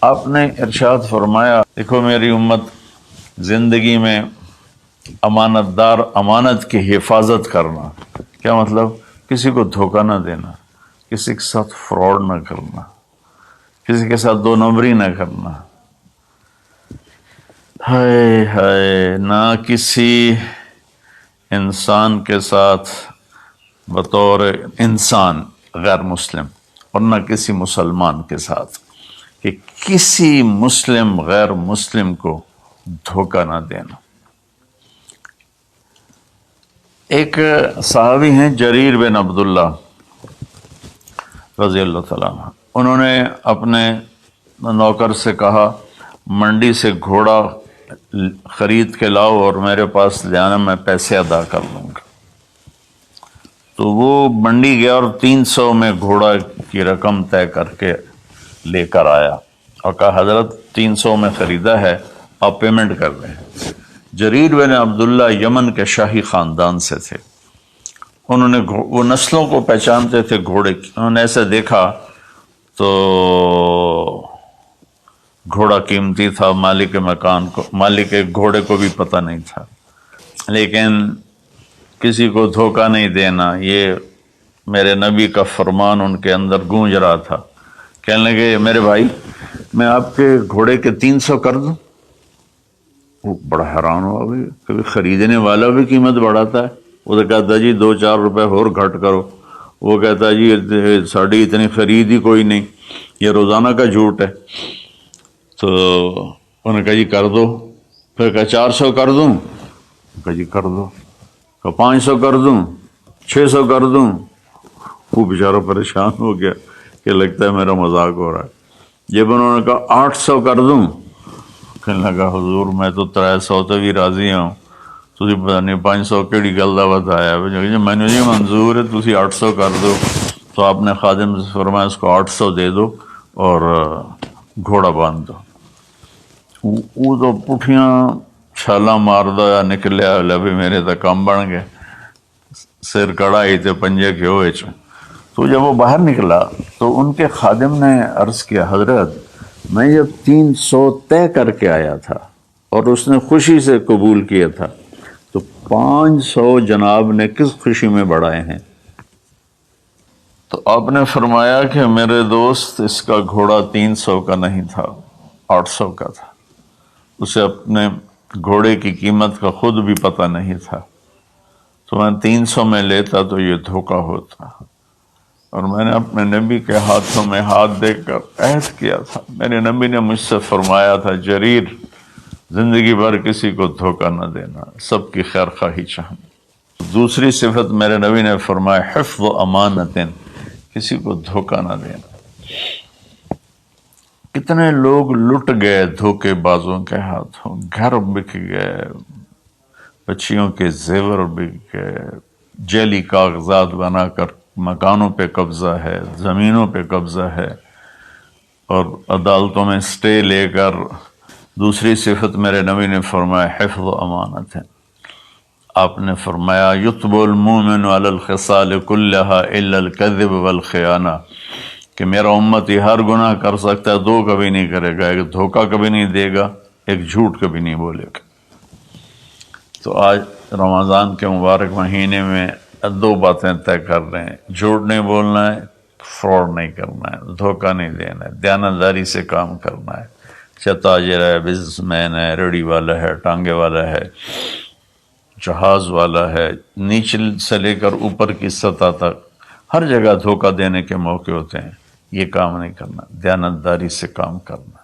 آپ نے ارشاد فرمایا، دیکھو میری امت زندگی میں امانت دار، امانت کی حفاظت کرنا، کیا مطلب؟ کسی کو دھوکہ نہ دینا، کسی کے ساتھ فراڈ نہ کرنا، کسی کے ساتھ دو نمبری نہ کرنا، ہائے ہائے، نہ کسی انسان کے ساتھ بطور انسان غیر مسلم، اور نہ کسی مسلمان کے ساتھ، کہ کسی مسلم غیر مسلم کو دھوکہ نہ دینا۔ ایک صحابی ہیں جریر بن عبداللہ رضی اللہ تعالیٰ عنہ، انہوں نے اپنے نوکر سے کہا منڈی سے گھوڑا خرید کے لاؤ اور میرے پاس لے آنا، میں پیسے ادا کر لوں گا۔ تو وہ منڈی گیا اور 300 میں گھوڑا کی رقم طے کر کے لے کر آیا اور کہا حضرت 300 میں خریدا ہے، آپ پیمنٹ کر دیں۔ جریر بن عبداللہ یمن کے شاہی خاندان سے تھے، انہوں نے وہ نسلوں کو پہچانتے تھے گھوڑے کی، انہوں نے ایسے دیکھا تو گھوڑا قیمتی تھا، مالک مکان کو، مالک گھوڑے کو بھی پتہ نہیں تھا، لیکن کسی کو دھوکہ نہیں دینا، یہ میرے نبی کا فرمان ان کے اندر گونج رہا تھا۔ کہنے لگے میرے بھائی میں آپ کے گھوڑے کے 300 کر دوں؟ وہ بڑا حیران ہوا، بھی کبھی خریدنے والا بھی قیمت بڑھاتا ہے۔ وہ تو کہتا ہے جی 2-4 روپے اور گھٹ کرو، وہ کہتا ہے جی ساڑھی اتنی خرید ہی کوئی نہیں، یہ روزانہ کا جھوٹ ہے۔ تو انہوں نے کہا جی کر دو، پھر کہا 400 کر دوں، کہا جی کر دو، کہا 500 کر دوں، 600 کر دوں۔ وہ بیچارہ پریشان ہو گیا کہ لگتا ہے میرا مذاق ہو رہا ہے۔ جب انہوں نے کہا 800 کر دوں، کہنے لگا حضور میں تو 300 تے بھی راضی ہوں، تسی پتہ نہیں 500 کیڑی گل دا بتایا، میں نے جی منظور ہے تسی 800 کر دو۔ تو آپ نے خادم سے فرمایا اس کو 800 دے دو اور گھوڑا باندھ دو۔ وہ تو پٹھیاں چھالاں ماردا نکلیا، بھی میرے تو کام بن گئے، سر کڑائی تے پنجے کیوں وچ۔ تو جب وہ باہر نکلا تو ان کے خادم نے عرض کیا حضرت میں جب 300 طے کر کے آیا تھا اور اس نے خوشی سے قبول کیا تھا، تو 500 جناب نے کس خوشی میں بڑھائے ہیں؟ تو آپ نے فرمایا کہ میرے دوست اس کا گھوڑا 300 کا نہیں تھا، 800 کا تھا، اسے اپنے گھوڑے کی قیمت کا خود بھی پتہ نہیں تھا، تو میں 300 میں لیتا تو یہ دھوکہ ہوتا، اور میں نے اپنے نبی کے ہاتھوں میں ہاتھ دے کر عہد کیا تھا، میرے نبی نے مجھ سے فرمایا تھا جریر زندگی بھر کسی کو دھوکہ نہ دینا، سب کی خیر خواہی چاہنا۔ دوسری صفت میرے نبی نے فرمایا حفظ امانت، کسی کو دھوکہ نہ دینا۔ کتنے لوگ لٹ گئے دھوکے بازوں کے ہاتھوں، گھر بک گئے، بچیوں کے زیور بک گئے، جعلی کاغذات بنا کر مکانوں پہ قبضہ ہے، زمینوں پہ قبضہ ہے، اور عدالتوں میں سٹے لے کر۔ دوسری صفت میرے نبی نے فرمایا حفظ امانت ہے، آپ نے فرمایا یتب المؤمن علی الخصال کلہا الا الکذب والخیانہ، کہ میرا امتی ہر گناہ کر سکتا ہے، 2 کبھی نہیں کرے گا، ایک دھوکہ کبھی نہیں دے گا، ایک جھوٹ کبھی نہیں بولے گا۔ تو آج رمضان کے مبارک مہینے میں 2 باتیں طے کر رہے ہیں، جھوٹ نہیں بولنا ہے، فراڈ نہیں کرنا ہے، دھوکہ نہیں دینا ہے، دیانتداری سے کام کرنا ہے، چاہے تاجر ہے، بزنس مین ہے، ریڑھی والا ہے، ٹانگے والا ہے، جہاز والا ہے، نیچے سے لے کر اوپر کی سطح تک ہر جگہ دھوکہ دینے کے موقع ہوتے ہیں، یہ کام نہیں کرنا، دیانتداری سے کام کرنا۔